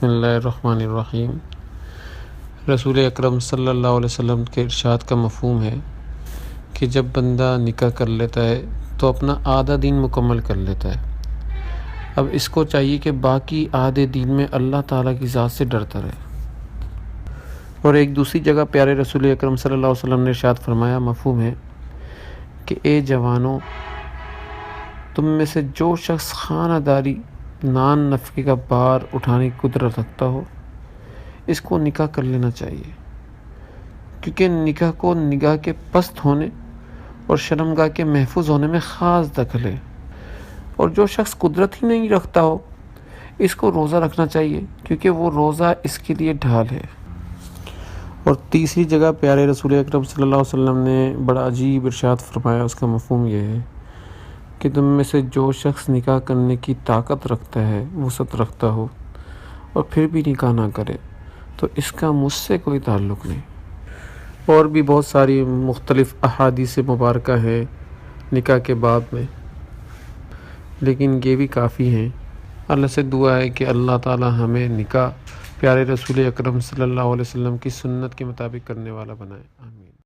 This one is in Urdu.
بسم اللہ الرحمن الرحیم۔ رسول اکرم صلی اللہ علیہ وسلم کے ارشاد کا مفہوم ہے کہ جب بندہ نکاح کر لیتا ہے تو اپنا آدھا دین مکمل کر لیتا ہے۔ اب اس کو چاہیے کہ باقی آدھے دین میں اللہ تعالیٰ کی ذات سے ڈرتا رہے۔ اور ایک دوسری جگہ پیارے رسول اکرم صلی اللہ علیہ وسلم نے ارشاد فرمایا، مفہوم ہے کہ اے جوانوں، تم میں سے جو شخص خانہ داری نان نفقے کا بار اٹھانے کی قدرت رکھتا ہو، اس کو نکاح کر لینا چاہیے، کیونکہ نکاح کو نگاہ کے پست ہونے اور شرمگاہ کے محفوظ ہونے میں خاص دخل ہے۔ اور جو شخص قدرت ہی نہیں رکھتا ہو، اس کو روزہ رکھنا چاہیے، کیونکہ وہ روزہ اس کے لیے ڈھال ہے۔ اور تیسری جگہ پیارے رسول اکرم صلی اللہ علیہ وسلم نے بڑا عجیب ارشاد فرمایا، اس کا مفہوم یہ ہے کہ تم میں سے جو شخص نکاح کرنے کی طاقت رکھتا ہے، وسعت رکھتا ہو، اور پھر بھی نکاح نہ کرے تو اس کا مجھ سے کوئی تعلق نہیں۔ اور بھی بہت ساری مختلف احادیث مبارکہ ہیں نکاح کے باب میں، لیکن یہ بھی کافی ہیں۔ اللہ سے دعا ہے کہ اللہ تعالی ہمیں نکاح پیارے رسول اکرم صلی اللہ علیہ وسلم کی سنت کے مطابق کرنے والا بنائے۔ آمین۔